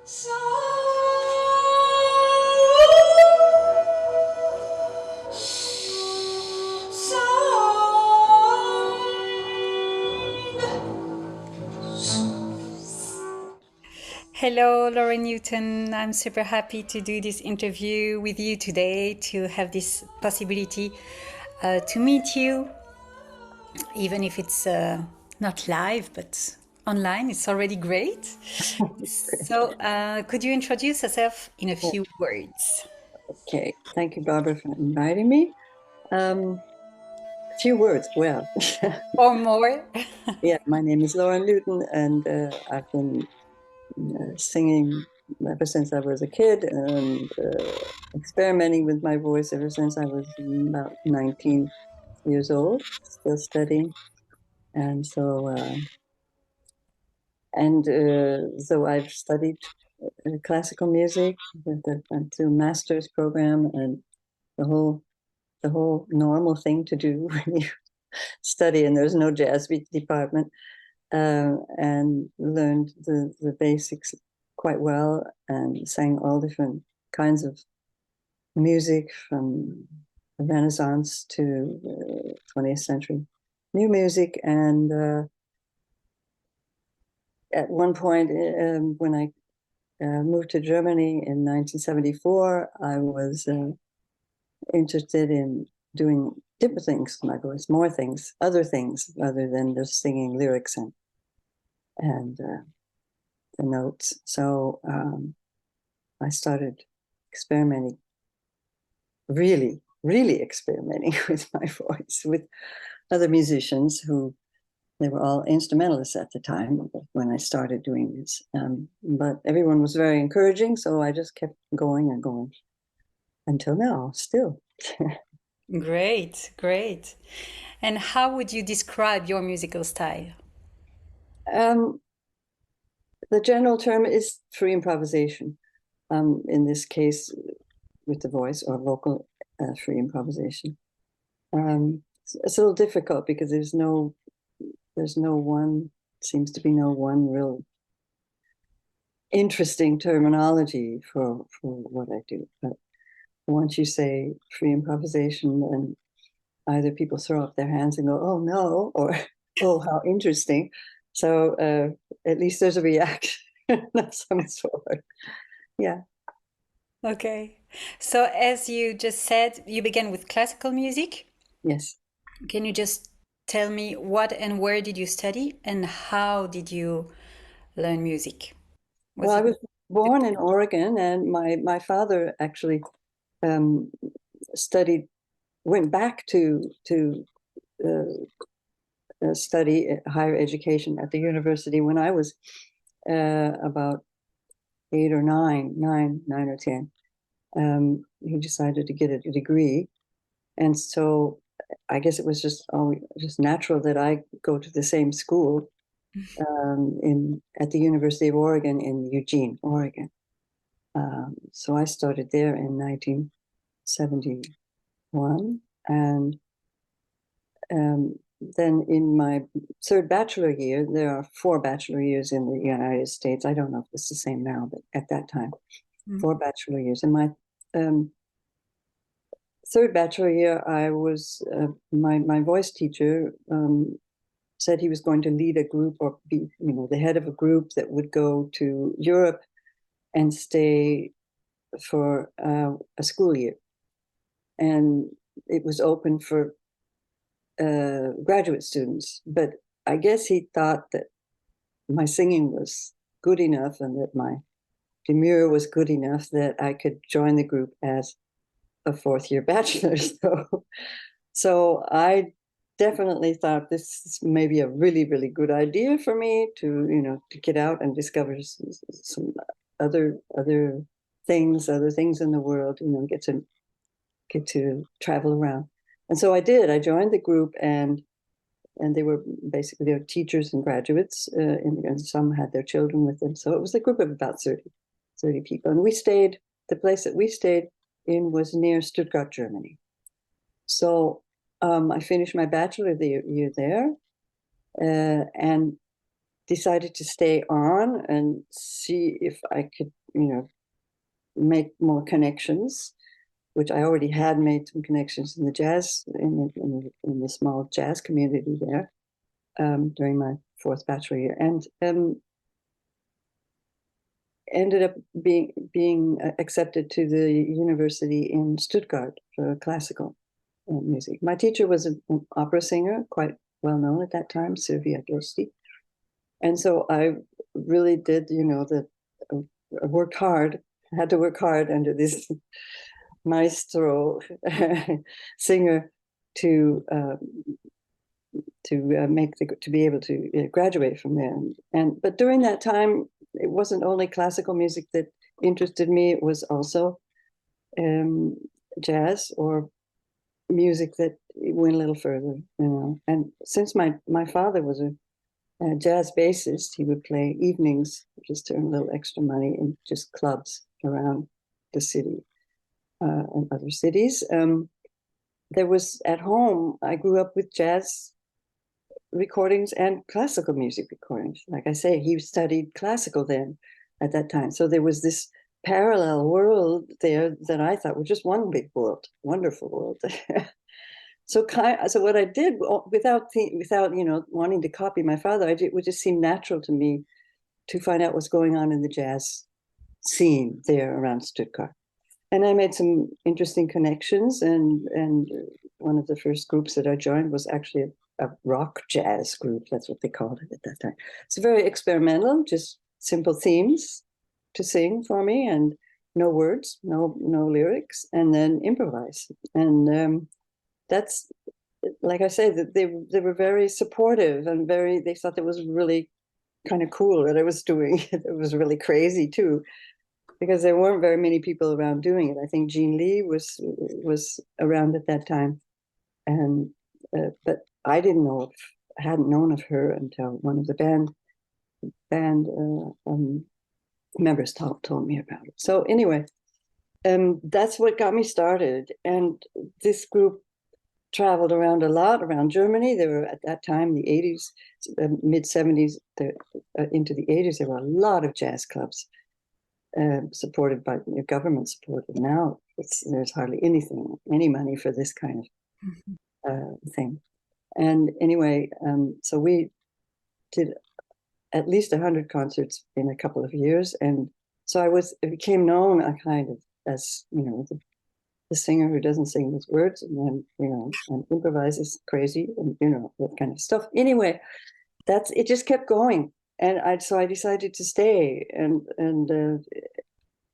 So, hello, Lauren Newton. I'm super happy to do this interview with you today, to have this possibility to meet you, even if it's not live, but online. It's already great. So, could you introduce yourself in a few words? Okay, thank you, Barbara, for inviting me. A few words. Well, Or more? yeah, my name is Lauren Luton, and I've been singing ever since I was a kid and experimenting with my voice ever since I was about 19 years old, still studying. And so I've studied classical music, went to a master's program, and the whole the whole normal thing to do when you study and there's no jazz department, and learned the basics quite well and sang all different kinds of music from the Renaissance to 20th century new music. And at one point, when I moved to Germany in 1974, I was interested in doing different things with my voice, more things, other things, other than just singing lyrics and the notes. So I started experimenting, really experimenting with my voice with other musicians who they were all instrumentalists at the time when I started doing this. But everyone was very encouraging, so I just kept going and going until now, still. Great, great. And how would you describe your musical style? um, the general term is free improvisation. In this case, with the voice or vocal free improvisation. It's a little difficult because there's no one, seems to be no one real interesting terminology for what I do. But once you say free improvisation, and either people throw up their hands and go, "Oh no," or "Oh, how interesting." So at least there's a reaction of some sort. Yeah. Okay. So, as you just said, you began with classical music. Yes. Can you just tell me what and where did you study and how did you learn music? Well, Was I it was born in Oregon, and my father actually um, studied, went back to study higher education at the university when I was about 8 or 9 or 10. He decided to get a degree, and so I guess it was just natural that I go to the same school in at the University of Oregon in Eugene, Oregon. So I started there in 1971, and um, then in my third bachelor year, there are 4 bachelor years in the United States. I don't know if it's the same now, but at that time, 4 bachelor years. In my um, third bachelor year, I was my voice teacher said he was going to lead a group or be the head of a group that would go to Europe and stay for a school year, and it was open for graduate students. But I guess he thought that my singing was good enough and that my demure was good enough that I could join the group as a fourth year bachelor. So I definitely thought this is maybe a really good idea for me to get out and discover some other other things in the world, get to travel around. And so I did. I joined the group, and they were teachers and graduates, and some had their children with them. So it was a group of about 30 people. And the place that we stayed in was near Stuttgart, Germany. So I finished my bachelor year there, and decided to stay on and see if I could, make more connections, which I already had made some connections in the jazz, in the small jazz community there during my fourth bachelor year, and ended up being accepted to the university in Stuttgart for classical music. My teacher was an opera singer, quite well known at that time, Silvia Giusti. And so I really did, I worked hard, had to work hard under this maestro singer to be able to graduate from there. But during that time, it wasn't only classical music that interested me. It was also jazz or music that went a little further, And since my father was a jazz bassist, he would play evenings just to earn a little extra money in just clubs around the city and other cities. There was at home, I grew up with jazz recordings and classical music recordings. Like I say, he studied classical then at that time. So there was this parallel world there that I thought was just one big world, wonderful world. So what I did without wanting to copy my father, it would just seem natural to me to find out what's going on in the jazz scene there around Stuttgart. And I made some interesting connections, and one of the first groups that I joined was actually a rock jazz group. That's what they called it at that time. It's very experimental, just simple themes to sing for me, and no words, no lyrics, and then improvise. And that's, like I say, that they were very supportive and they thought it was really kind of cool that I was doing it. It was really crazy too, because there weren't very many people around doing it. I think Jean Lee was around at that time, and but I hadn't known of her until one of the band members told me about it. So anyway, that's what got me started. And this group traveled around a lot, around Germany. There were, at that time, the 80s, mid-70s, into the 80s, there were a lot of jazz clubs supported by government supported. Now there's hardly any money for this kind of thing. And anyway, so we did at least 100 concerts in a couple of years. And so I became known kind of as, the singer who doesn't sing with words and then, and improvises crazy and, that kind of stuff. Anyway, it just kept going. And so I decided to stay. And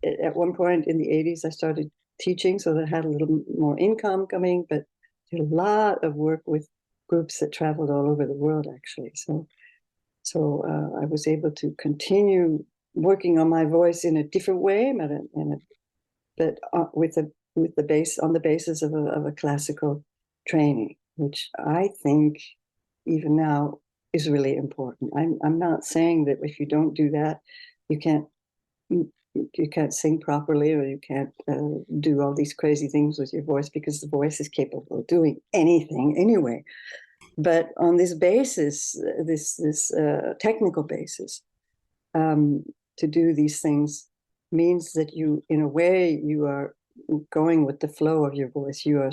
at one point in the 80s, I started teaching, so that I had a little more income coming, but did a lot of work with groups that traveled all over the world, actually. So I was able to continue working on my voice in a different way, but with the basis of a classical training, which I think even now is really important. I'm not saying that if you don't do that, you can't sing properly, or you can't do all these crazy things with your voice, because the voice is capable of doing anything anyway. But on this basis, this technical basis, to do these things means that in a way, you are going with the flow of your voice. You are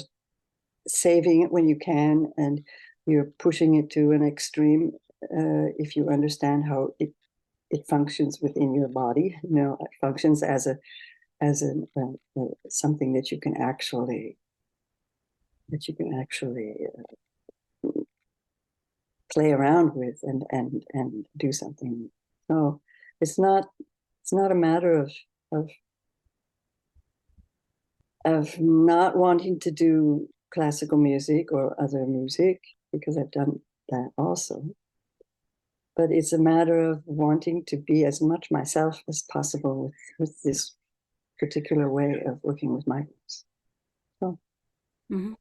saving it when you can, and you're pushing it to an extreme if you understand how it functions within your body. It functions as something that you can actually play around with and do something. So it's not a matter of not wanting to do classical music or other music, because I've done that also. But it's a matter of wanting to be as much myself as possible with this particular way of working with my voice. So. Mm-hmm.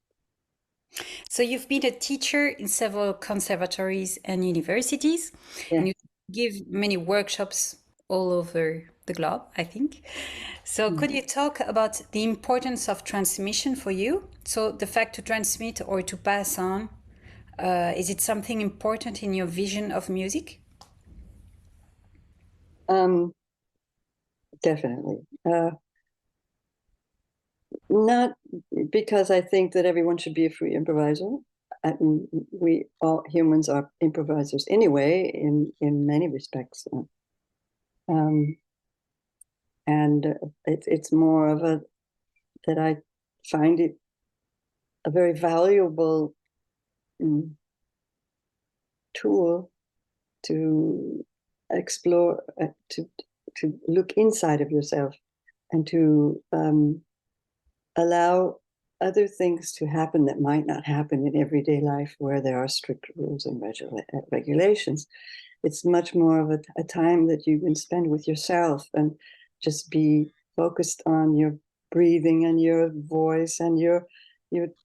So you've been a teacher in several conservatories and universities, and you give many workshops all over the globe, I think. So could you talk about the importance of transmission for you? So the fact to transmit or to pass on, is it something important in your vision of music? Definitely. Not because I think that everyone should be a free improviser. We all humans are improvisers anyway, in many respects. Um, and it's more of a that I find it a very valuable tool to explore, to look inside of yourself, and to allow other things to happen that might not happen in everyday life, where there are strict rules and regulations. It's much more of a time that you can spend with yourself and just be focused on your breathing and your voice and your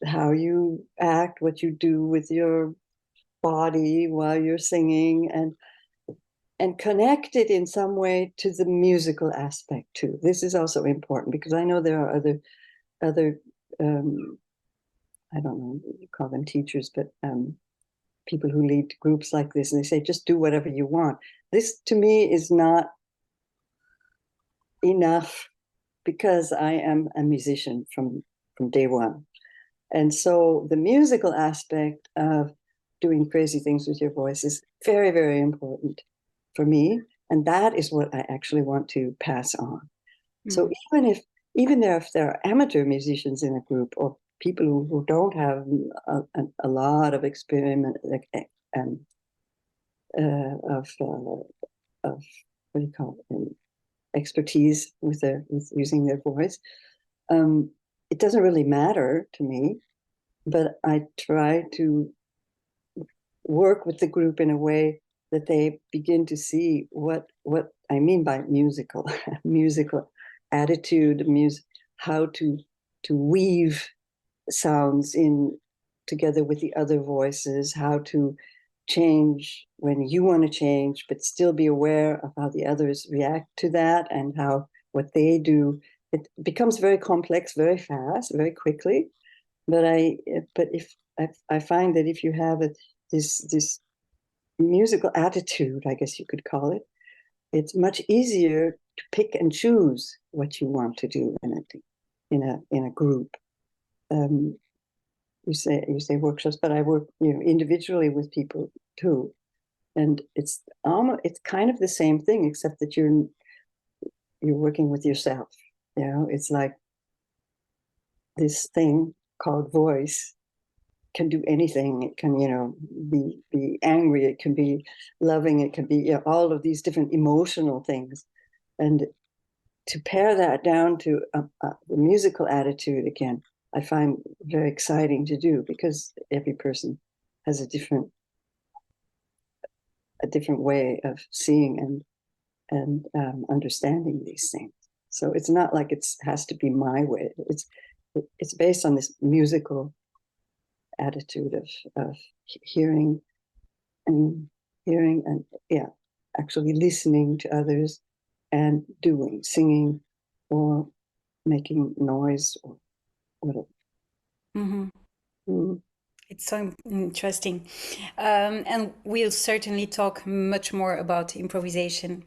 how you act, what you do with your body while you're singing, and connect it in some way to the musical aspect too. This is also important, because I know there are other I don't know, you call them teachers, but people who lead groups like this, and they say, just do whatever you want. This to me is not enough, because I am a musician from day one. And so the musical aspect of doing crazy things with your voice is very, very important for me. And that is what I actually want to pass on. So even if there are amateur musicians in a group, or people who don't have a lot of experiment and of what do you call it, expertise with using their voice, it doesn't really matter to me. But I try to work with the group in a way that they begin to see what I mean by musical musical attitude, how to weave sounds in together with the other voices, how to change when you want to change, but still be aware of how the others react to that, and how what they do. It becomes very complex very fast, very quickly. But if I find that if you have this musical attitude, I guess you could call it, it's much easier to pick and choose what you want to do in a group. You say workshops, but I work individually with people too, and it's kind of the same thing, except that you're working with yourself. It's like this thing called voice can do anything. It can, be angry. It can be loving. It can be all of these different emotional things. And to pare that down to the musical attitude, again, I find very exciting to do, because every person has a different way of seeing and understanding these things. So it's not like it has to be my way. It's based on this musical attitude of hearing and actually listening to others, and singing, or making noise, or whatever. It's so interesting. And we'll certainly talk much more about improvisation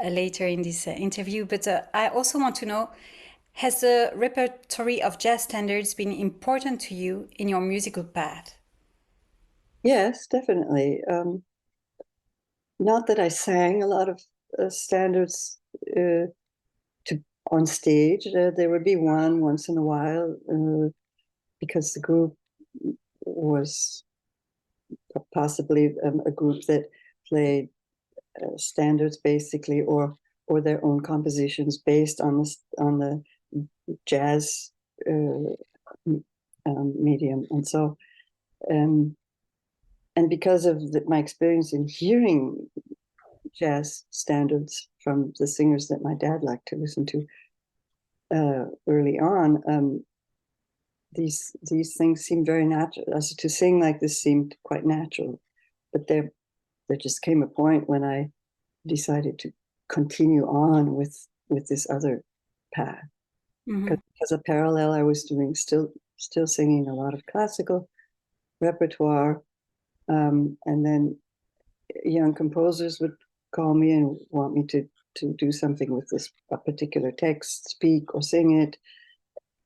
later in this interview. But I also want to know, has the repertory of jazz standards been important to you in your musical path? Yes, definitely. Not that I sang a lot of standards on stage. There would be one once in a while, because the group was possibly a group that played standards basically, or their own compositions based on the jazz medium. And so and because of my experience in hearing jazz standards from the singers that my dad liked to listen to early on, these things seemed very natural. As to sing like this seemed quite natural. But there just came a point when I decided to continue on with this other path. Because as a parallel, I was doing still singing a lot of classical repertoire, and then young composers would call me and want me to do something with this a particular text, speak or sing it,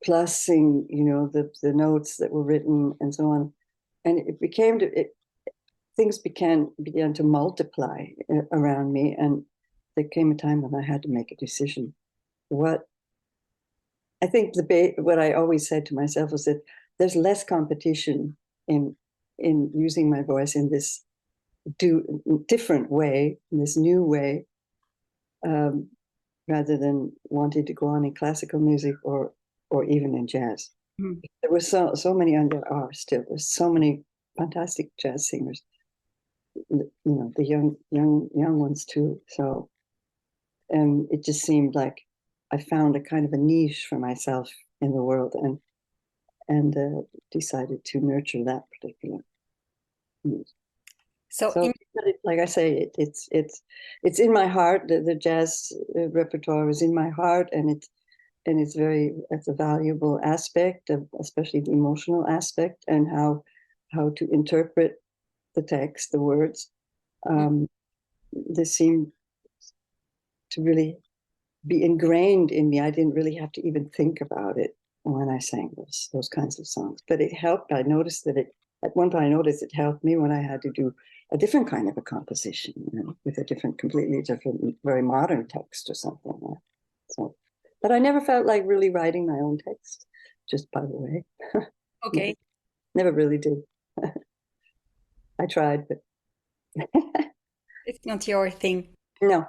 plus sing, you know, the notes that were written and so on. And it became things began to multiply around me, and there came a time when I had to make a decision. What I think what I always said to myself was that there's less competition in using my voice in this different way, in this new way, rather than wanting to go on in classical music or even in jazz. Mm. There were so many, and there are still. There's so many fantastic jazz singers. You know, the young ones too. So, it just seemed like I found a kind of a niche for myself in the world, and decided to nurture that particular music. So like I say, it's in my heart. The jazz repertoire is in my heart, and it's a valuable aspect of, especially the emotional aspect, and how to interpret the text, the words. This seemed to really be ingrained in me. I didn't really have to even think about it when I sang those kinds of songs, but it helped. I noticed that at one point I noticed it helped me when I had to do a different kind of a composition, you know, with a completely different, very modern text or something. So, but I never felt like really writing my own text, just by the way. Okay. Never really did. I tried, but it's not your thing. No.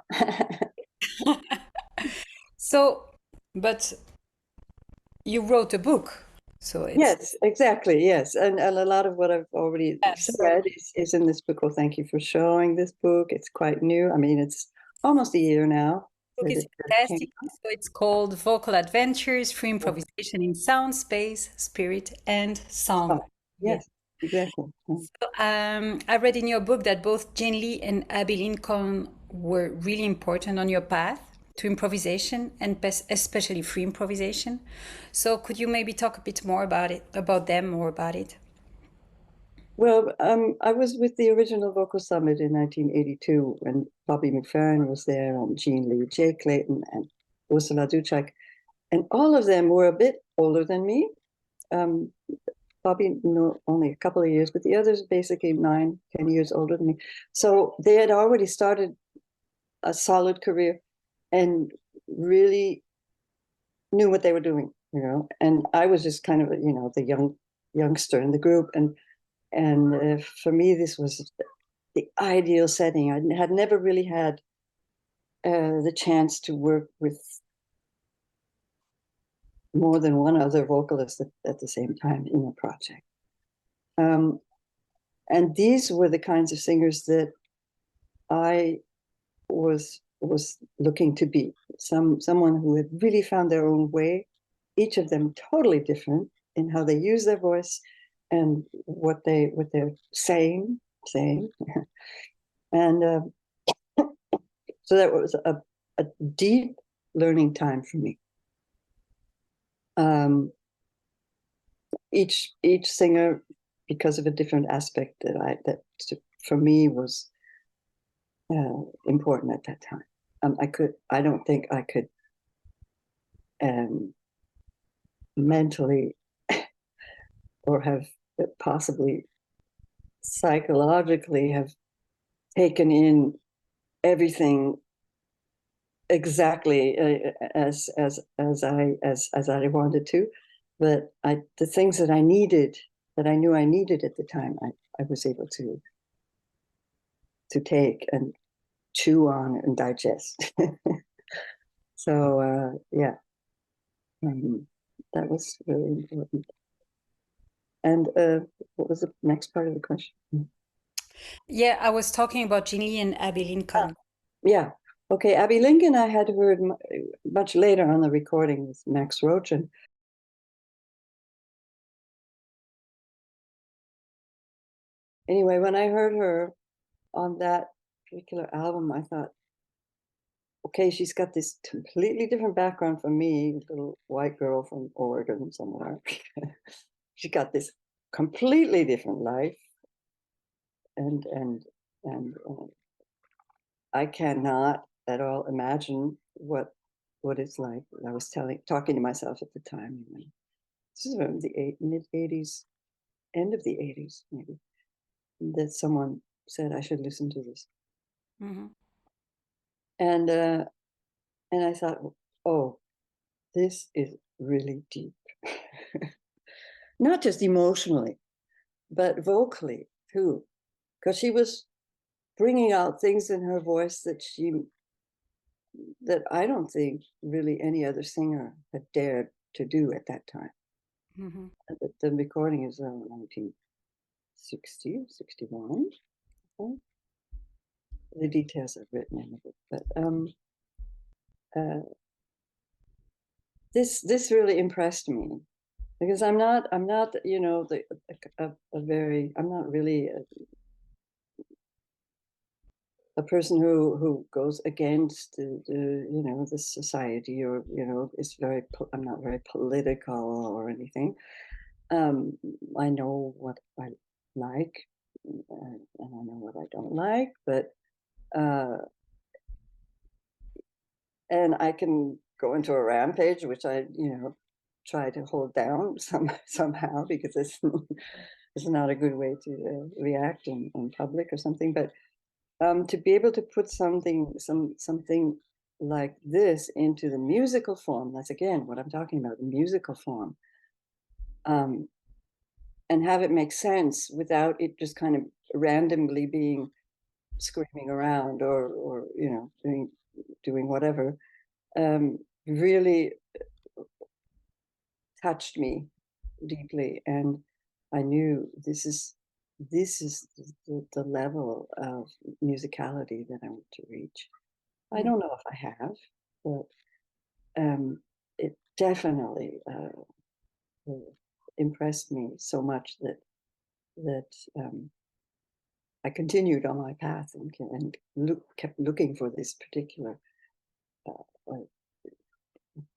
So, but you wrote a book. So yes, exactly. Yes. And a lot of what I've already said is in this book. Well, thank you for showing this book. It's quite new. I mean, it's almost a year now. The book is fantastic. So it's called Vocal Adventures, Free Improvisation in Sound, Space, Spirit, and Song. Oh, yes, exactly. So, I read in your book that both Jane Lee and Abby Lincoln were really important on your path to improvisation, and especially free improvisation. So could you maybe talk a bit more about it, about them, more about it? Well, I was with the original Vocal Summit in 1982 when Bobby McFerrin was there, and Jean Lee, Jay Clayton, and Ursula Duchak, and all of them were a bit older than me. Bobby, only a couple of years, but the others basically 9-10 years older than me. So they had already started a solid career and really knew what they were doing, you know. And I was just kind of, you know, the youngster in the group, and for me, this was the ideal setting. I had never really had the chance to work with more than one other vocalist at the same time in a project. And these were the kinds of singers that I was looking to be. Someone who had really found their own way, each of them totally different in how they use their voice and what they're saying. And so that was a deep learning time for me. Each singer, because of a different aspect that for me was important at that time. I don't think I could mentally or have possibly psychologically have taken in everything exactly as I wanted to, but the things that I needed, that I knew I needed at the time, I was able to take and chew on and digest. So yeah, that was really important. And what was the next part of the question? Yeah, I was talking about Jean Lee and Abby Lincoln. Yeah. Okay, Abby Lincoln I had heard much later on the recording with Max Roach. And anyway, when I heard her on that particular album, I thought, okay, she's got this completely different background from me, a little white girl from Oregon somewhere. She got this completely different life, and I cannot at all imagine what it's like. I was talking to myself at the time. This is around the mid-80s, end of the 80s, maybe, that someone said I should listen to this. Mm-hmm. And I thought, oh, this is really deep. Not just emotionally, but vocally too, because she was bringing out things in her voice that I don't think really any other singer had dared to do at that time. Mm-hmm. The recording is 1960, 61. The details are written in the book, but this really impressed me, because I'm not I'm not really a person who goes against the society, or I'm not very political or anything. I know what I like, and I know what I don't like, but and I can go into a rampage, which I try to hold down somehow, because it's not a good way to react in public or something. But to be able to put something like this into the musical form, that's again what I'm talking about, the musical form, and have it make sense without it just kind of randomly being screaming around, or doing whatever, really touched me deeply. And I knew this is the level of musicality that I want to reach. I don't know if I have, but it definitely impressed me so much that I continued on my path, and kept looking for this particular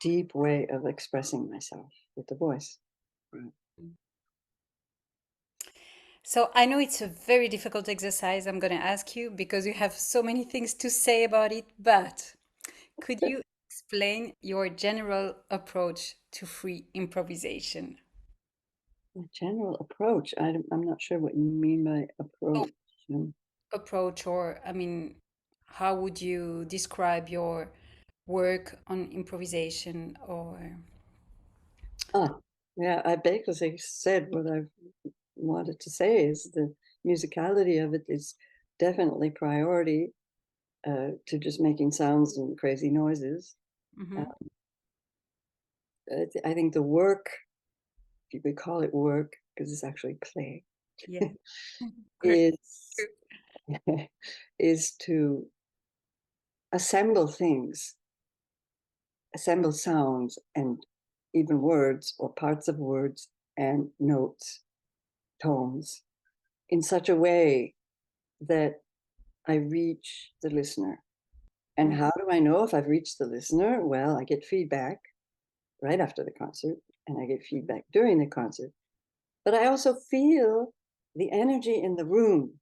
deep way of expressing myself with the voice. Right. So I know it's a very difficult exercise I'm going to ask you, because you have so many things to say about it, but could you explain your general approach to free improvisation? My general approach, I'm not sure what you mean by Oh, approach. approach, or I mean, how would you describe your work on improvisation? Or Ah, yeah, I basically said what I wanted to say, is the musicality of it is definitely priority to just making sounds and crazy noises. Mhm. I think the work, if we call it work, because it's actually play, Yeah. Great. is is to assemble things, assemble sounds, and even words or parts of words and notes, tones, in such a way that I reach the listener. And how do I know if I've reached the listener? Well, I get feedback right after the concert, and I get feedback during the concert. But I also feel the energy in the room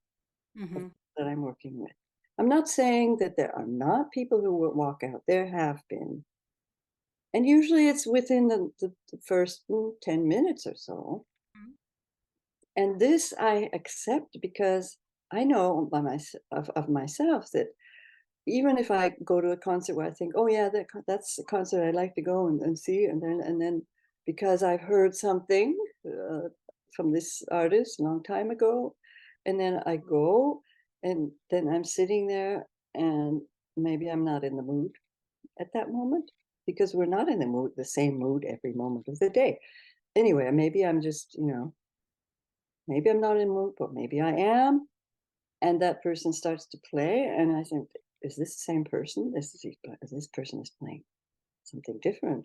Mhm. that I'm working with. I'm not saying that there are not people who will walk out. There have been. And usually it's within the first 10 minutes or so. And this I accept, because I know of myself that even if I go to a concert where I think, oh yeah, that's a concert I'd like to go and see, and then because I've heard something from this artist a long time ago, and then I go, and then I'm sitting there, and maybe I'm not in the mood at that moment, because we're not in the same mood every moment of the day. Anyway, maybe I'm just, maybe I'm not in the mood, but maybe I am. And that person starts to play, and I think, is this the same person? This person is playing something different.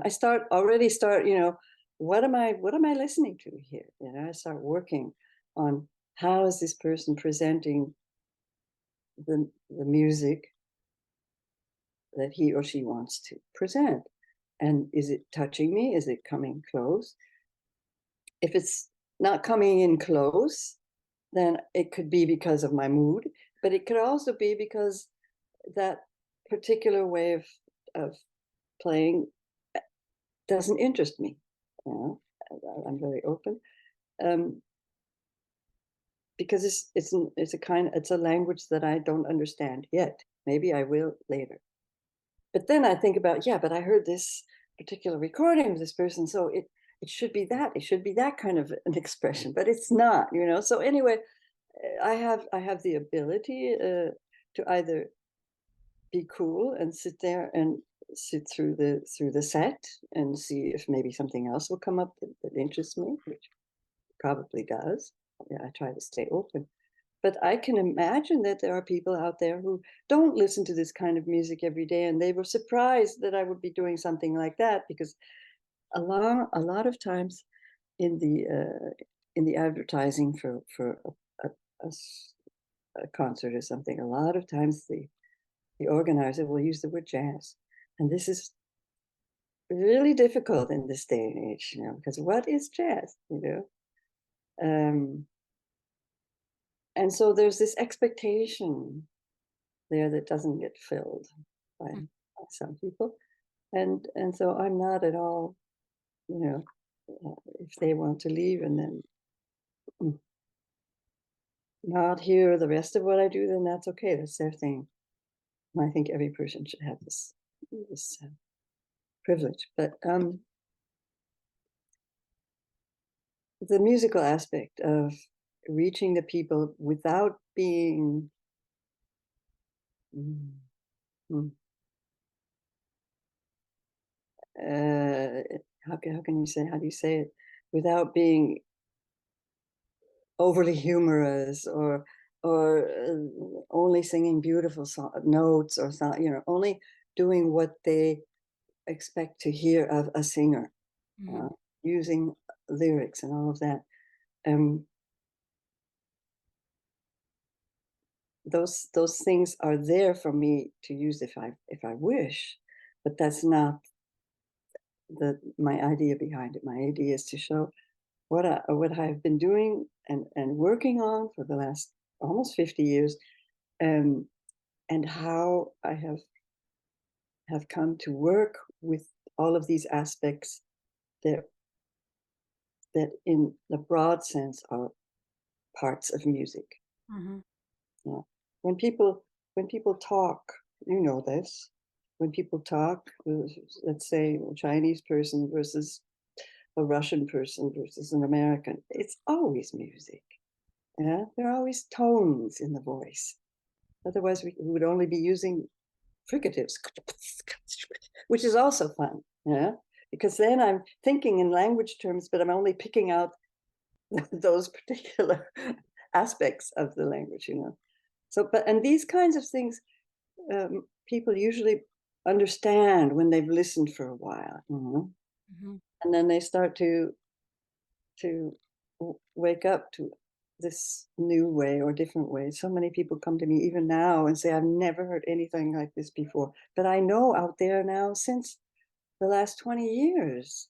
I start, what am I listening to here? I start working on how is this person presenting the music that he or she wants to present. And is it touching me? Is it coming close? If it's not coming in close, then it could be because of my mood, but it could also be because that particular way of playing doesn't interest me. You know, I'm very open. Because it's a language that I don't understand yet. Maybe I will later. But then I think about, yeah, but I heard this particular recording of this person, so it should be that. It should be that kind of an expression, but it's not, you know. So anyway, I have the ability to either be cool and sit there and sit through the set and see if maybe something else will come up that interests me, which probably does. Yeah, I try to stay open. But I can imagine that there are people out there who don't listen to this kind of music every day, and they were surprised that I would be doing something like that, because a lot of times in the advertising for a concert or something, a lot of times the organizer will use the word jazz, and this is really difficult in this day and age, you know, because what is jazz, you know? And so there's this expectation there that doesn't get filled by some people, and so I'm not at all, you know, if they want to leave and then not hear the rest of what I do, then that's okay. That's their thing. And I think every person should have this privilege. But the musical aspect of reaching the people without being how do you say it, without being overly humorous or only singing beautiful notes or something, you know, only doing what they expect to hear of a singer, using lyrics and all of that. Those things are there for me to use if I wish, but that's not my idea behind it. My idea is to show what I've been doing and working on for the last almost 50 years, and how I have come to work with all of these aspects that in the broad sense are parts of music. Yeah. When people talk, you know this, when people talk, let's say a Chinese person versus a Russian person versus an American, it's always music. Yeah, there are always tones in the voice. Otherwise, we would only be using fricatives, which is also fun. Yeah, because then I'm thinking in language terms, but I'm only picking out those particular aspects of the language, you know. So, and these kinds of things, people usually understand when they've listened for a while, you know? And then they start to wake up to this new way or different way. So many people come to me even now and say, I've never heard anything like this before. But I know out there now, since the last 20 years,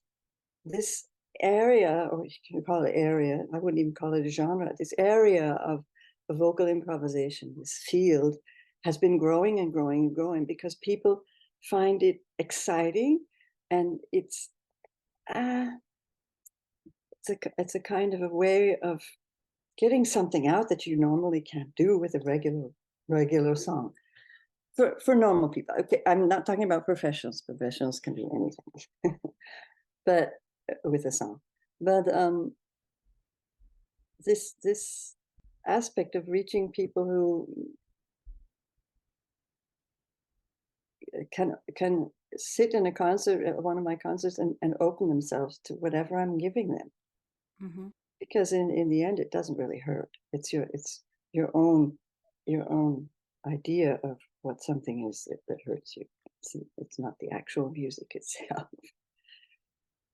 this area, or you can call it area, I wouldn't even call it a genre, this area of vocal improvisation, this field, has been growing and growing and growing because people find it exciting, and it's a kind of a way of getting something out that you normally can't do with a regular song. For normal people. Okay, I'm not talking about professionals. Professionals can do anything, but with a song. But this aspect of reaching people who can sit in a concert at one of my concerts and open themselves to whatever I'm giving them. Because in the end, it doesn't really hurt. It's your own idea of what something is that hurts you. It's not the actual music itself,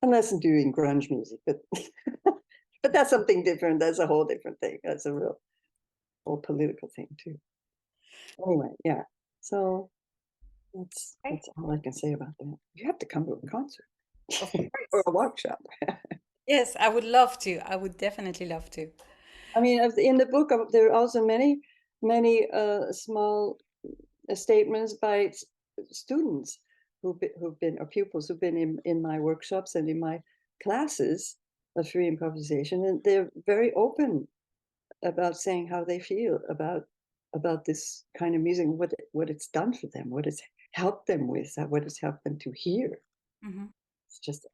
unless I'm doing grunge music, but but that's something different. That's a whole different thing. That's a whole political thing too. Anyway, yeah. So that's all I can say about that. You have to come to a concert or a workshop. Yes, I would love to. I would definitely love to. I mean, in the book, there are also many small statements by students who've been or pupils who've been in my workshops and in my classes of free improvisation, and they're very open about saying how they feel about this kind of music, what it's done for them, what it's helped them with, what it's helped them to hear. Mm-hmm. It's just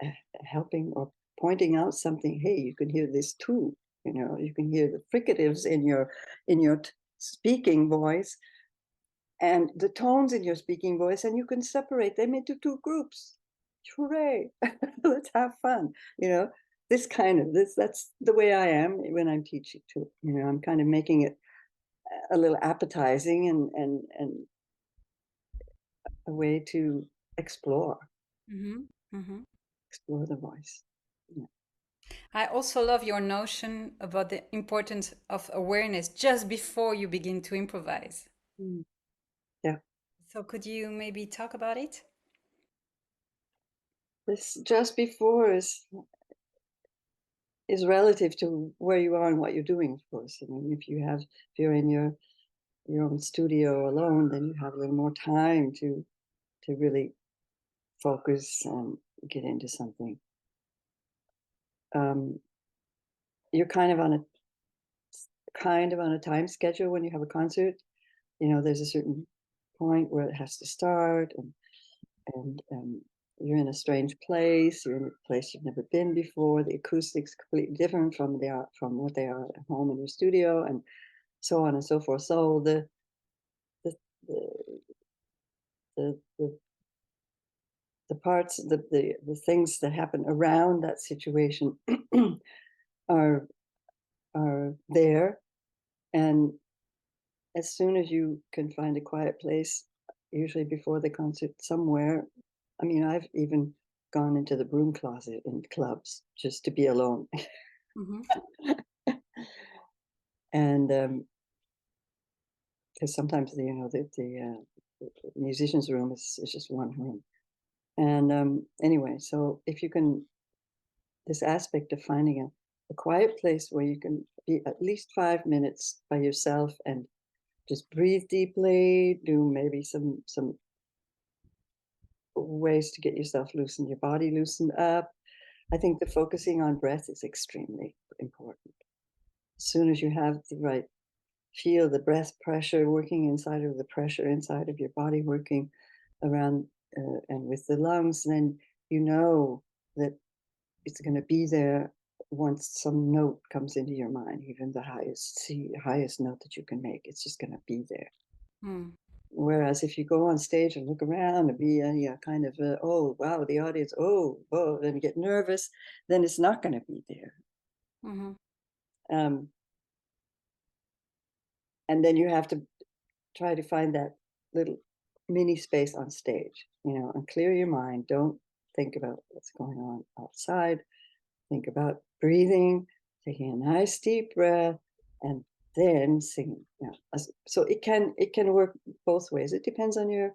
helping or pointing out something. Hey, you can hear this too. You can hear the fricatives in your speaking voice and the tones in your speaking voice, and you can separate them into two groups. Hooray! Let's have fun. That's the way I am when I'm teaching too. I'm kind of making it a little appetizing and a way to explore the voice. Yeah. I also love your notion about the importance of awareness just before you begin to improvise. Yeah. So could you maybe talk about it? This just before is relative to where you are and what you're doing, of course. I mean, if you're in your own studio alone, then you have a little more time to really focus and get into something. You're kind of on a time schedule when you have a concert. There's a certain point where it has to start, and you're in a strange place. You're in a place you've never been before. The acoustics completely different from what they are at home in your studio, and so on and so forth. So the parts, the things that happen around that situation are there, and as soon as you can find a quiet place, usually before the concert somewhere. I mean, I've even gone into the broom closet in clubs just to be alone. Mm-hmm. And because sometimes the musician's room is just one room. And anyway, so if you can, this aspect of finding a quiet place where you can be at least 5 minutes by yourself and just breathe deeply, do maybe some ways to get yourself loosened, your body loosened up. I think the focusing on breath is extremely important. As soon as you have feel the breath pressure working inside of the pressure inside of your body working around and with the lungs, then you know that it's going to be there once some note comes into your mind, even the highest note that you can make. It's just going to be there. Mm. Whereas if you go on stage and look around and be kind of, oh, wow, the audience, oh, and get nervous, then it's not going to be there. Mm-hmm. And then you have to try to find that little mini space on stage, and clear your mind. Don't think about what's going on outside. Think about breathing, taking a nice deep breath, and then singing. So it can work both ways. It depends on your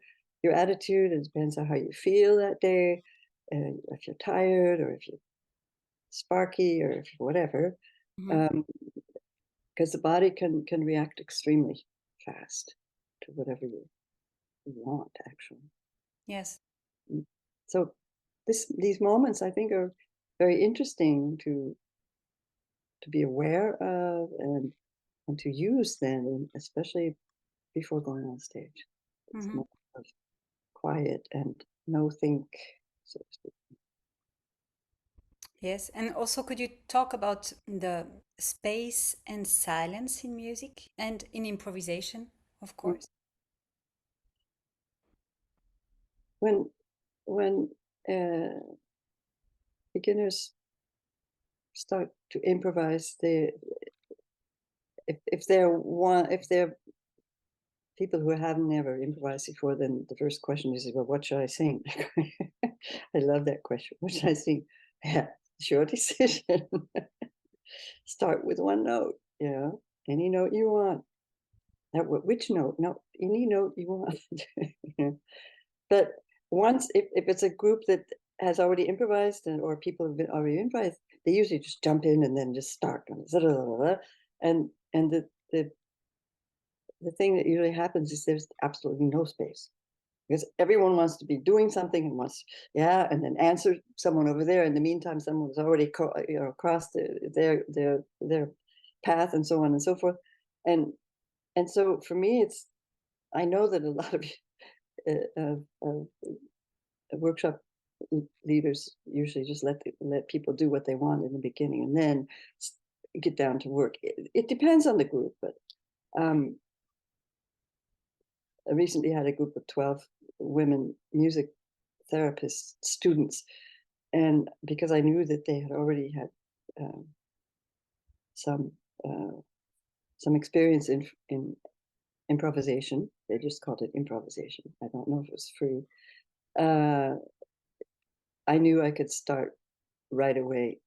attitude. It depends on how you feel that day, if you're tired or if you're sparky or if whatever. Mm-hmm. Because the body can react extremely fast to whatever you want, actually. Yes. So these moments, I think, are very interesting to be aware of and to use then, especially before going on stage. It's Mm-hmm. more of quiet and no think, so to speak. Yes, and also could you talk about the space and silence in music and in improvisation, of course? When beginners start to improvise, if they're people who have never improvised before, then the first question is, well, what should I sing? I love that question. What should I sing? Yeah, it's your decision. Start with one note, any note you want. Which note? No, any note you want. But once, if it's a group that has already improvised or people have already improvised, they usually just jump in and then just start. And the thing that usually happens is there's absolutely no space, because everyone wants to be doing something and wants, yeah, and then answer someone over there. In the meantime, someone's already crossed their path, and so on and so forth. And so for me, I know that a lot of workshop leaders usually just let people do what they want in the beginning, and then get down to work. It depends on the group, but I recently had a group of 12 women music therapist students, and because I knew that they had already had some experience in improvisation, they just called it improvisation. I don't know if it was free. I knew I could start right away,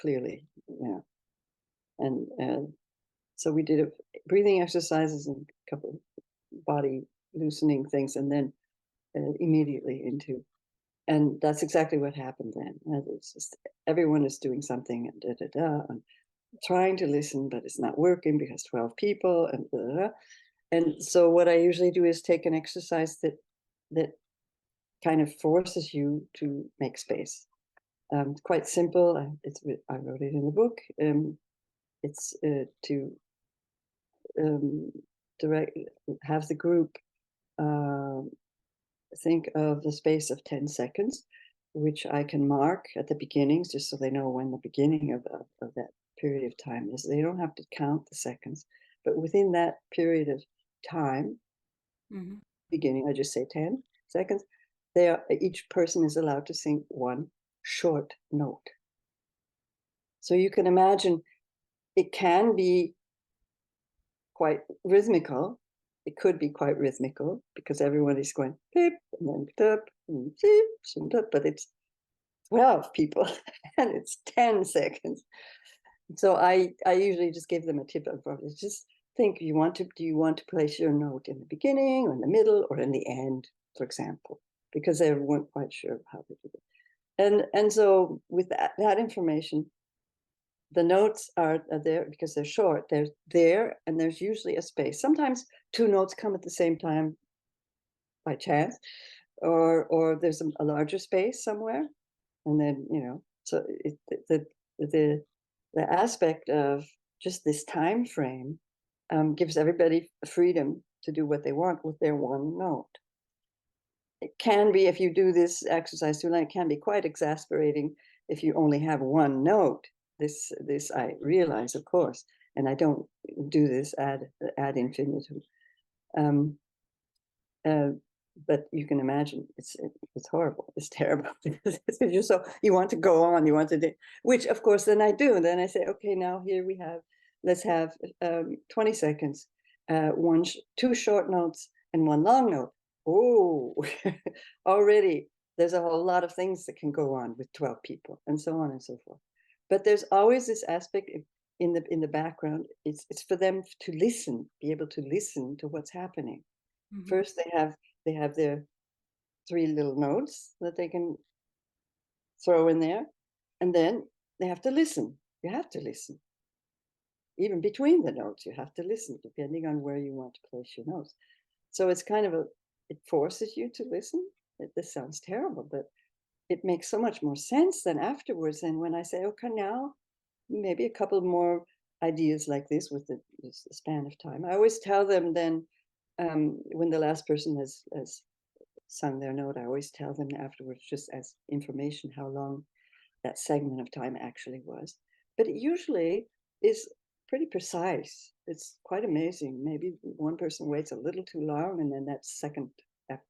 clearly, yeah. And so we did breathing exercises and a couple of body loosening things, and then immediately into. And that's exactly what happened then. It's just everyone is doing something and and trying to listen, but it's not working because 12 people and. And so what I usually do is take an exercise that kind of forces you to make space. Quite simple. I wrote it in the book. It's to have the group think of the space of 10 seconds, which I can mark at the beginnings, just so they know when the beginning of that period of time is. They don't have to count the seconds, but within that period of time, beginning, I just say 10 seconds, each person is allowed to sing one short note. So you can imagine it can be quite rhythmical. It could be quite rhythmical because everyone is going beep and then dup and beep and dup, but it's 12 people and it's 10 seconds. So I usually just give them a tip of just think, do you want to place your note in the beginning or in the middle or in the end, for example, because they weren't quite sure how to do it. And so with that information, the notes are there because they're short. They're there, and there's usually a space. Sometimes two notes come at the same time by chance, or there's a larger space somewhere, and then so the aspect of just this time frame gives everybody freedom to do what they want with their one note. It can be, if you do this exercise too long, it can be quite exasperating if you only have one note. This I realize, of course, and I don't do this ad infinitum. But you can imagine it's horrible. It's terrible. You want to go on, you want to do, which of course then I do. Then I say, okay, now here we have, let's have 20 seconds, two short notes and one long note. Oh, already there's a whole lot of things that can go on with 12 people, and so on and so forth. But there's always this aspect in the background. It's for them to listen, be able to listen to what's happening. First, they have their 3 little notes that they can throw in there, and then they have to listen. You have to listen. Even between the notes, you have to listen, depending on where you want to place your notes. So it's kind of it forces you to listen. This sounds terrible, but it makes so much more sense than afterwards. And when I say, okay, now maybe a couple more ideas like this with the span of time, I always tell them then, when the last person has sung their note, I always tell them afterwards, just as information, how long that segment of time actually was. But it usually is pretty precise. It's quite amazing. Maybe one person waits a little too long, and then that second,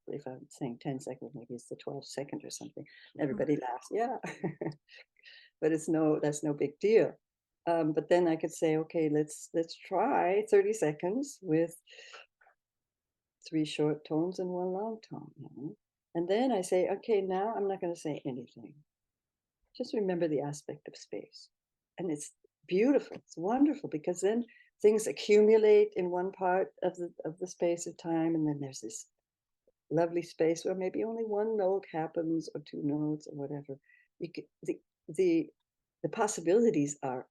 if I'm saying 10 seconds, maybe it's the 12th second or something. Everybody laughs, yeah. But that's no big deal. But then I could say, okay, let's try 30 seconds with 3 short tones and 1 long tone. And then I say, okay, now I'm not going to say anything. Just remember the aspect of space. And it's beautiful. It's wonderful, because then things accumulate in one part of the space of time, and then there's this lovely space where maybe only 1 note happens, or 2 notes, or whatever. The possibilities are,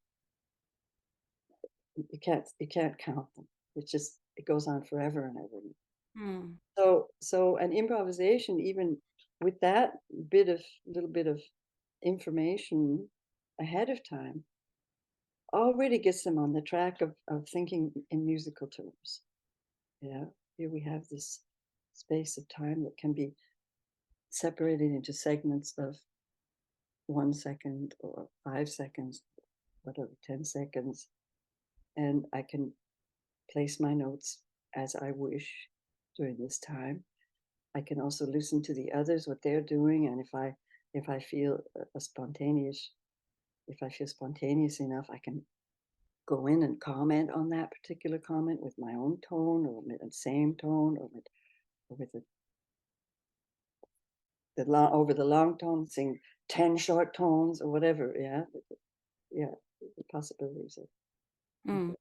you can't count them. It's just it goes on forever and ever. Mm. So an improvisation, even with that little bit of information ahead of time, already gets them on the track of thinking in musical terms. Yeah, here we have this space of time that can be separated into segments of 1 second or 5 seconds, whatever, 10 seconds, and I can place my notes as I wish during this time. I can also listen to the others, what they're doing, and if I feel spontaneous enough, I can go in and comment on that particular comment with my own tone, or with the same tone, or with over the long tone, sing 10 short tones or whatever. Yeah, the possibilities are. Mm.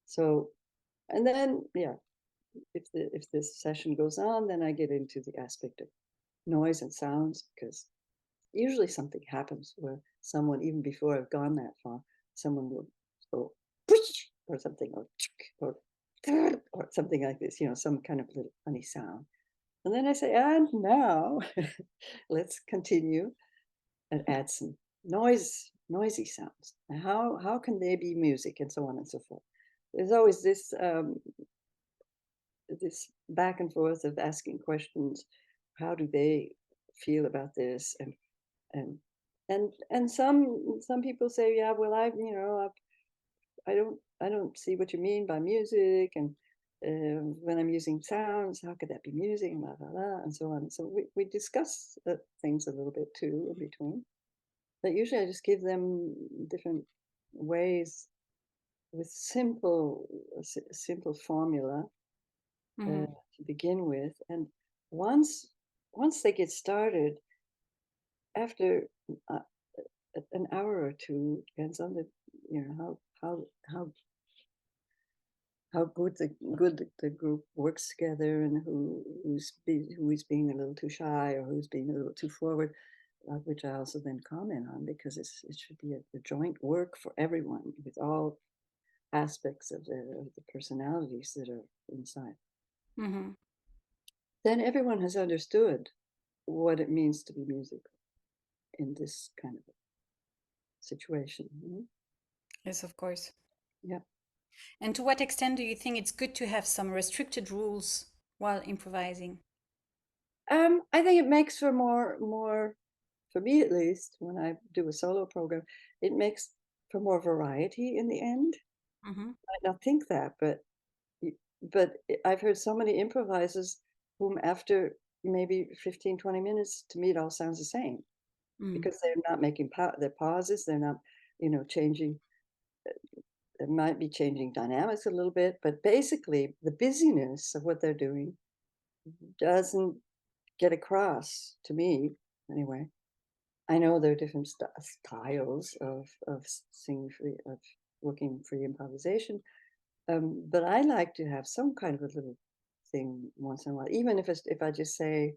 So, and then if this session goes on, then I get into the aspect of noise and sounds, because usually something happens where someone, even before I've gone that far, someone will go or something, or something like this, some kind of little funny sound. And then I say, and now let's continue and add some noisy sounds. How can they be music, and so on and so forth. There's always this back and forth of asking questions. How do they feel about this? And some people say, yeah, well, I don't see what you mean by music, and when I'm using sounds, how could that be music, and blah blah blah, and so on. So we discuss things a little bit too in between, but usually I just give them different ways with simple formula Mm. to begin with, and once they get started, after uh, an hour or two, depends on the how good the group works together, and who is being a little too shy, or who's being a little too forward, which I also then comment on, because it should be a joint work for everyone, with all aspects of the personalities that are inside. Mm-hmm. Then everyone has understood what it means to be musical in this kind of situation. Yes, of course. Yeah. And to what extent do you think it's good to have some restricted rules while improvising? I think it makes for more, for me at least, when I do a solo program, it makes for more variety in the end. Mm-hmm. I might not think that, but I've heard so many improvisers whom, after maybe 15, 20 minutes, to me it all sounds the same, Mm. because they're not making their pauses, they're not, changing. It might be changing dynamics a little bit, but basically the busyness of what they're doing doesn't get across to me anyway. I know there are different styles of singing free, of working free improvisation, but I like to have some kind of a little thing once in a while, even if I just say,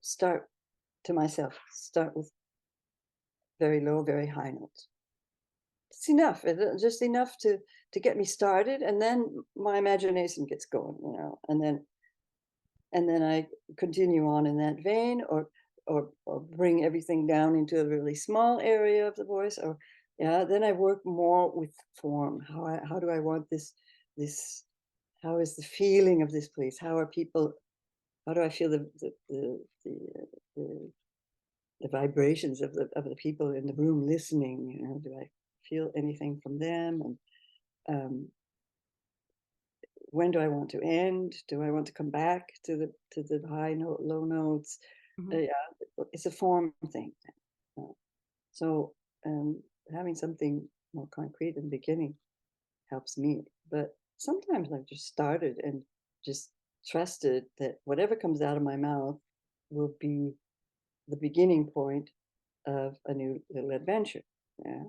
start to myself, start with very low, very high notes. It's enough. It's just enough to get me started, and then my imagination gets going, and then I continue on in that vein, or bring everything down into a really small area of the voice, or then I work more with form. How do I want this? How is the feeling of this place? How are people? How do I feel the, the vibrations of the people in the room listening? Do I feel anything from them? And when do I want to end? Do I want to come back to the high note, low notes? Mm-hmm. It's a form thing. So having something more concrete in the beginning helps me. But sometimes I've just started and just trusted that whatever comes out of my mouth will be the beginning point of a new little adventure. Yeah.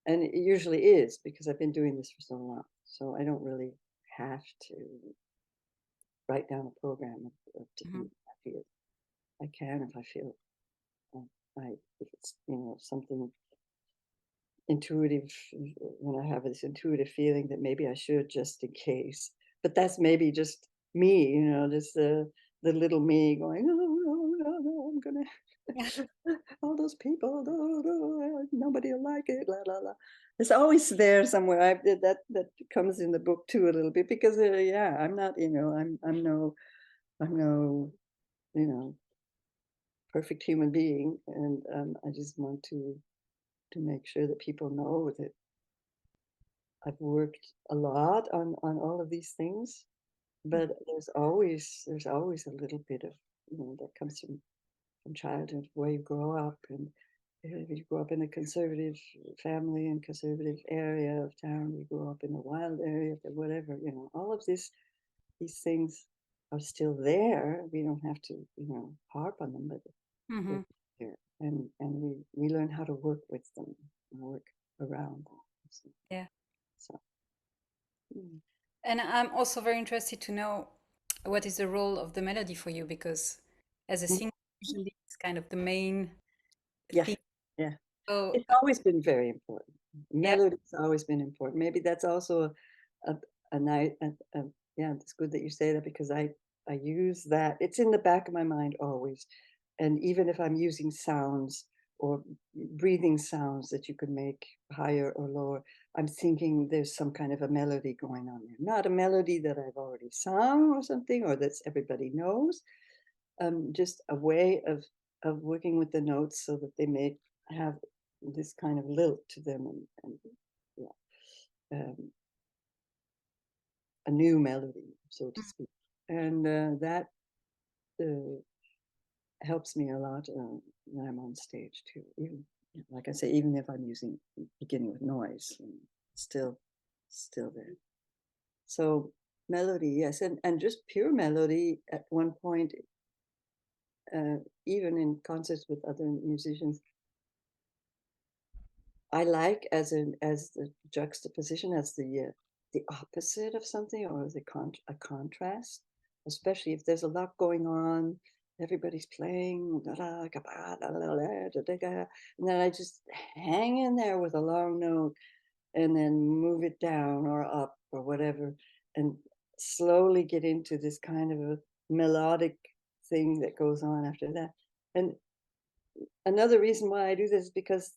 And it usually is, because I've been doing this for so long. So I don't really have to write down a program of Mm-hmm. different ideas. I can if I feel if it's something intuitive, when I have this intuitive feeling that maybe I should, just in case. But that's maybe just me, you know, just the little me going, oh, no, I'm gonna all those people, nobody will like it, la la la. It's always there somewhere. That comes in the book too a little bit, because yeah, I'm not, you know, I'm no, you know, perfect human being, and I just want to make sure that people know that I've worked a lot on all of these things, but there's always a little bit of, you know, that comes from childhood, where you grow up, and if you grow up in a conservative family and conservative area of town, you grow up in a wild area, whatever, you know, all of these things are still there. We don't have to, you know, harp on them, but they're Mm-hmm. there, and we learn how to work with them and work around them. So, Yeah. so, mm. And I'm also very interested to know what is the role of the melody for you, because as a singer, usually it's kind of the main Yeah, thing. yeah. So It's always been very important. yeah. Melody's always been important. Maybe that's also a nice, yeah, it's good that you say that, because I use that. It's in the back of my mind always. And even if I'm using sounds or breathing sounds that you can make higher or lower, I'm thinking there's some kind of a melody going on there. Not a melody that I've already sung or something, or that everybody knows. Just a way of working with the notes so that they have this kind of lilt to them, and yeah, a new melody, so to speak. And that uh, helps me a lot when I'm on stage too. Even, like I say, even if I'm beginning with noise, still still there. So melody, yes, and just pure melody at one point, even in concerts with other musicians, I like as the juxtaposition, as the opposite of something, or a contrast, especially if there's a lot going on. Everybody's playing, and then I just hang in there with a long note, and then move it down or up or whatever, and slowly get into this kind of a melodic thing that goes on after that. And another reason why I do this is because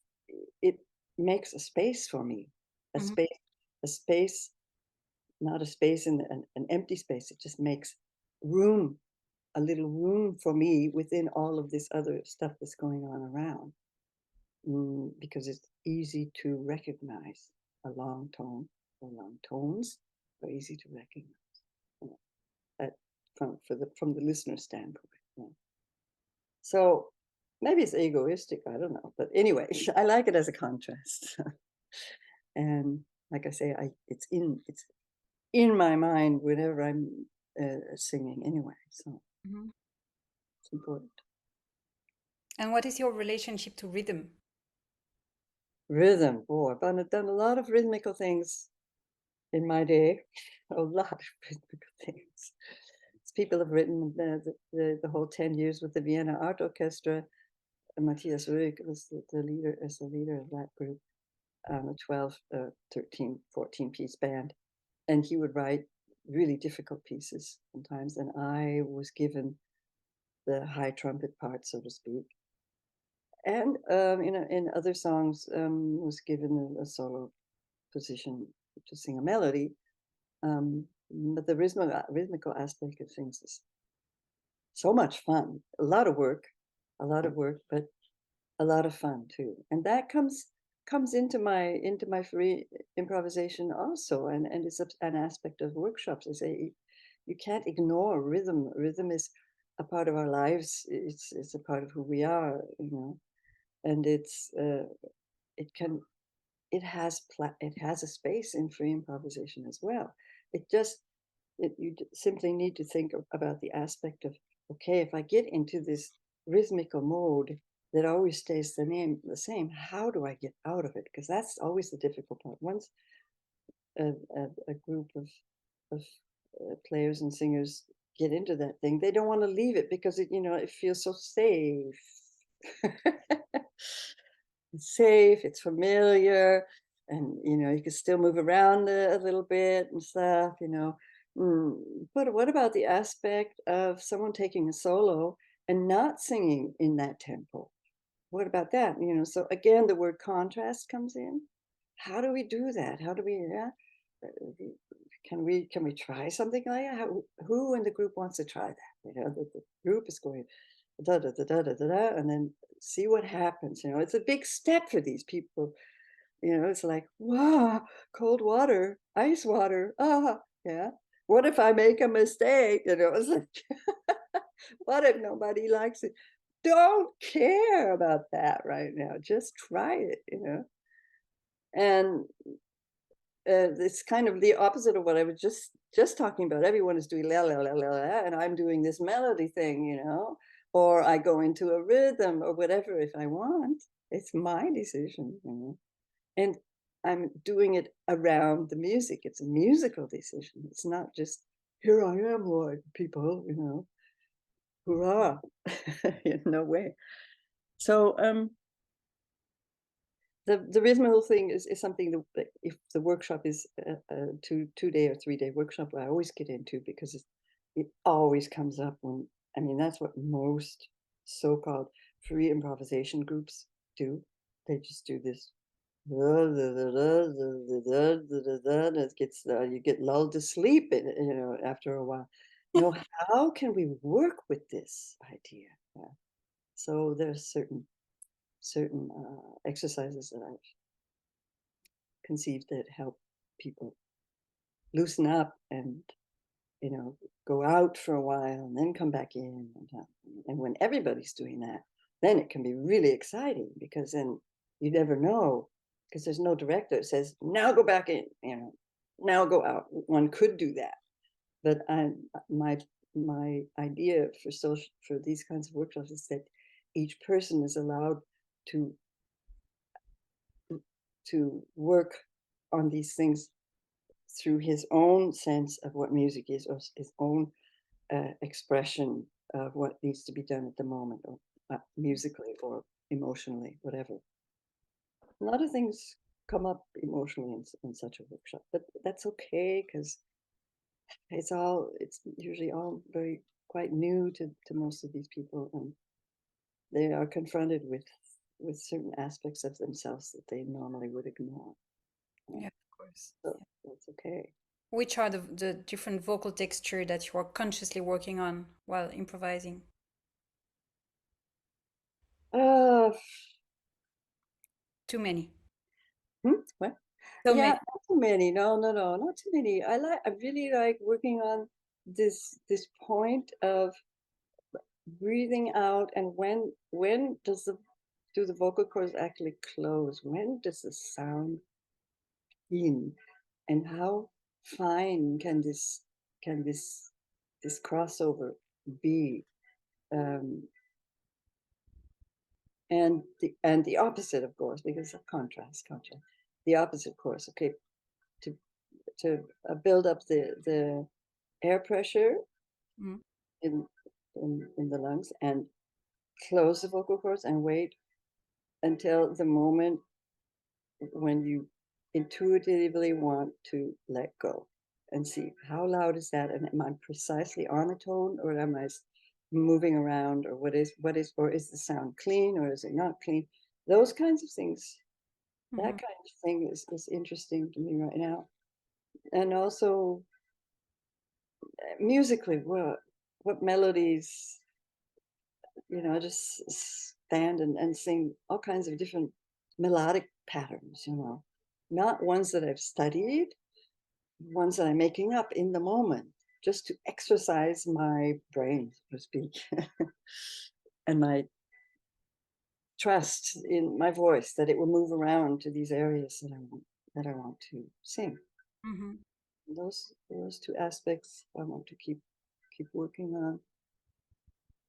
it makes a space for me, a Mhm. space, a space, not a space in an empty space. It just makes room, a little room for me within all of this other stuff that's going on around. Because it's easy to recognize a long tone or long tones are easy to recognize, you know, from the listener standpoint. You know. So maybe it's egoistic, I don't know. But anyway, I like it as a contrast. And like I say, it's in my mind whenever I'm singing anyway. So Mhm. it's important. And what is your relationship to rhythm? Rhythm, boy, I've done a lot of rhythmical things in my day. A lot of rhythmical things. People have written the whole 10 years with the Vienna Art Orchestra. Matthias Rueg was the leader of that group, a 12, 13, 14-piece band. And he would write really difficult pieces sometimes. And I was given the high trumpet part, so to speak. And in other songs, was given a solo position to sing a melody. But the rhythmical aspect of things is so much fun. A lot of work, but a lot of fun too. And that comes into my free improvisation also, and it's an aspect of workshops. I say you can't ignore rhythm. Rhythm is a part of our lives. It's a part of who we are, you know, and it can it has a space in free improvisation as well. It just you simply need to think about the aspect of, okay, if I get into this rhythmical mode that always stays the same, how do I get out of it? Because that's always the difficult part. Once a group of players and singers get into that thing, they don't want to leave it, because it feels so safe. It's safe, it's familiar, and you can still move around a little bit and stuff. But what about the aspect of someone taking a solo and not singing in that tempo? What about that? So again, the word contrast comes in. How do we do that? How do we, yeah? Can we try something like that? Who in the group wants to try that? The group is going da da da da da da da, and then see what happens. It's a big step for these people. It's like, wow, cold water, ice water. Yeah. What if I make a mistake? It's like, what if nobody likes it? Don't care about that right now. Just try it. And it's kind of the opposite of what I was just talking about. Everyone is doing la la la la la, and I'm doing this melody thing, or I go into a rhythm or whatever if I want. It's my decision, and I'm doing it around the music. It's a musical decision. It's not just here I am, Lord, people, hurrah. No way. So the rhythmical thing is something that if the workshop is a 2-day or 3-day workshop, I always get into, because it always comes up when, that's what most so-called free improvisation groups do. They just do this. It gets you get lulled to sleep after a while. How can we work with this idea? So there's certain exercises that I've conceived that help people loosen up and go out for a while and then come back in. And when everybody's doing that, then it can be really exciting, because then you never know, because there's no director that says, now go back in, now go out. One could do that. But my idea for these kinds of workshops is that each person is allowed to work on these things through his own sense of what music is, or his own expression of what needs to be done at the moment, or musically or emotionally, whatever. A lot of things come up emotionally in such a workshop, but that's okay, because it's usually all very quite new to most of these people, and they are confronted with certain aspects of themselves that they normally would ignore. Yeah, of course. So that's okay. Which are the different vocal texture that you are consciously working on while improvising? Uh, Too many. what? So Yeah, many. not too many. No, not too many. I really like working on this point of breathing out, and when do the vocal cords actually close? When does the sound in? And how fine can this crossover be? And the opposite, of course, because of contrast. The opposite, of course. Okay, to build up the air pressure Mm. in the lungs, and close the vocal cords and wait until the moment when you intuitively want to let go, and see how loud is that, and am I precisely on a tone, or am I moving around, or or is the sound clean, or is it not clean? Those kinds of things. That Mhm. kind of thing is interesting to me right now. And also musically, what melodies, just stand and sing all kinds of different melodic patterns, not ones that I've studied, ones that I'm making up in the moment, just to exercise my brain, so to speak, and my trust in my voice that it will move around to these areas that I want to sing. Mhm. Those two aspects I want to keep working on.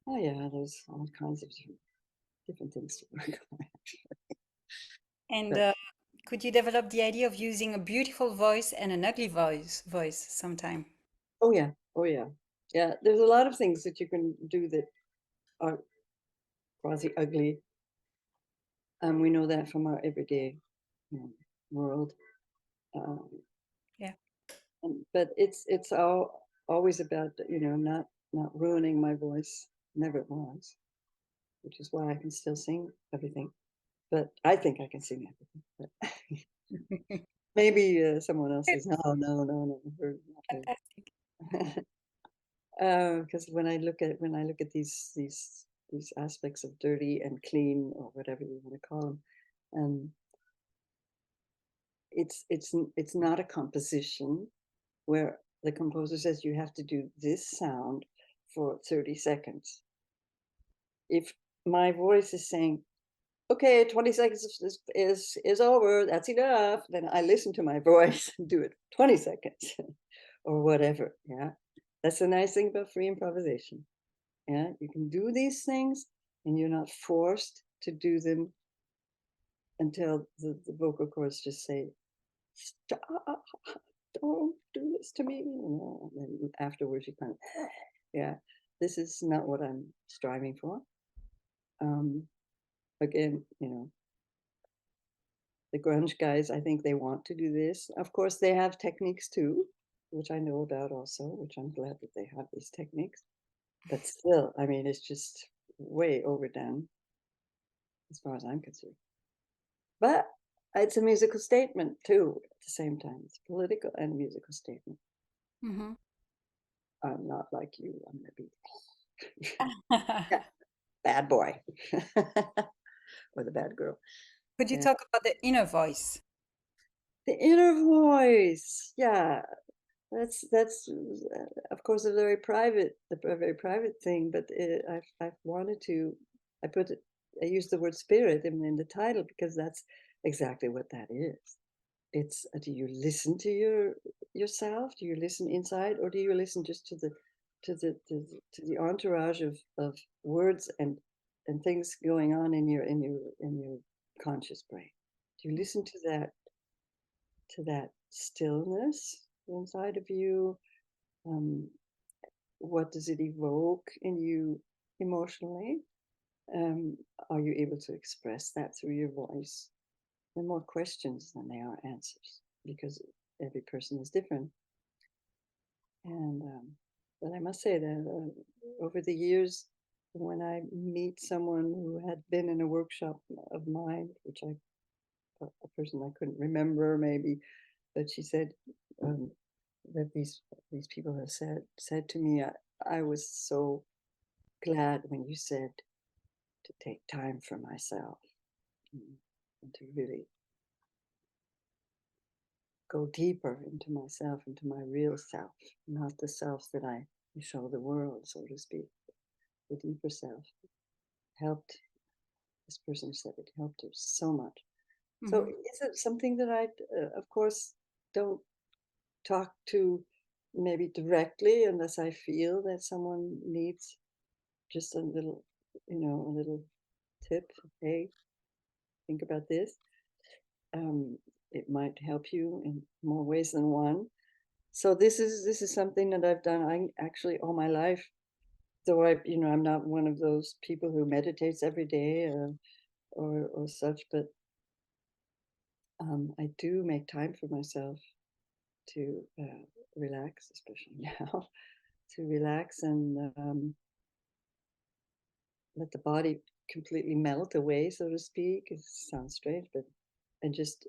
Oh yeah, there's all kinds of different things to work on. And But could you develop the idea of using a beautiful voice and an ugly voice sometime? oh yeah, yeah. There's a lot of things that you can do that are quasi ugly. We know that from our everyday world. Yeah. But it's always about, not ruining my voice. Never was, which is why I can still sing everything. But I think I can sing everything. But maybe someone else says, no, we're not Fantastic. because when I look at these aspects of dirty and clean, or whatever you want to call them, it's not a composition where the composer says you have to do this sound for 30 seconds. If my voice is saying, okay, 20 seconds is over, that's enough, then I listen to my voice and do it 20 seconds or whatever. Yeah, that's the nice thing about free improvisation. Yeah, you can do these things and you're not forced to do them until the vocal cords just say, stop, don't do this to me. And then afterwards you kind of, yeah, this is not what I'm striving for. Again, the grunge guys, I think they want to do this. Of course, they have techniques too, which I know about also, which I'm glad that they have these techniques. But still, I mean, it's just way overdone as far as I'm concerned. But it's a musical statement too, at the same time. It's political and musical statement. Mm-hmm. I'm not like you. I'm going to be bad boy or the bad girl. Could you Yeah. talk about the inner voice? The inner voice. Yeah. That's of course a very private thing, but I've wanted to. I use the word spirit in the title because that's exactly what that is. It's do you listen to yourself? Do you listen inside, or do you listen just to the entourage of words and things going on in your conscious brain? Do you listen to that stillness inside of you? What does it evoke in you emotionally? Are you able to express that through your voice? There are more questions than there are answers because every person is different. And but I must say that over the years, when I meet someone who had been in a workshop of mine, which a person I couldn't remember maybe, but she said that these people have said to me, I was so glad when you said to take time for myself and to really go deeper into myself, into my real self, not the self that I show the world, so to speak. The deeper self helped. This person said it helped her so much. So is it something that I, of course, don't talk to maybe directly unless I feel that someone needs just a little, a little tip. Hey, think about this. It might help you in more ways than one. So this is something that I've done. I actually all my life. Though I'm not one of those people who meditates every day or such, but I do make time for myself to relax, especially now, to relax and let the body completely melt away, so to speak. It sounds strange, but and just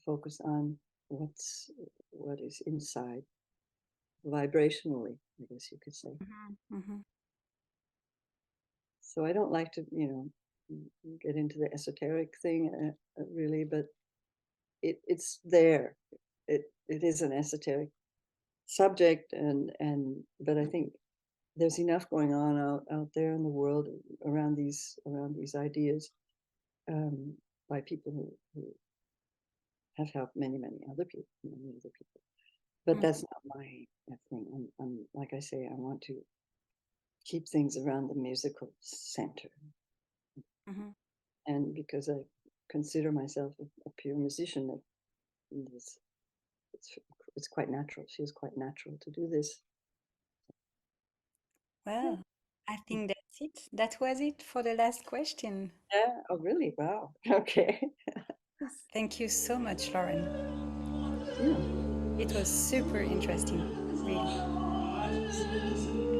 focus on what is inside, vibrationally, I guess you could say. So I don't like to, get into the esoteric thing really, but it's there. It is an esoteric subject, but I think there's enough going on out there in the world around these ideas by people who have helped many other people. But that's not my thing. I'm like I say, I want to keep things around the musical center. And because I consider myself a pure musician, it's, it's quite natural. She's quite natural to do this. Well, I think that's it. That was it for the last question. Yeah. Oh, really? Wow. Okay. Thank you so much, Lauren. Yeah. It was super interesting, really.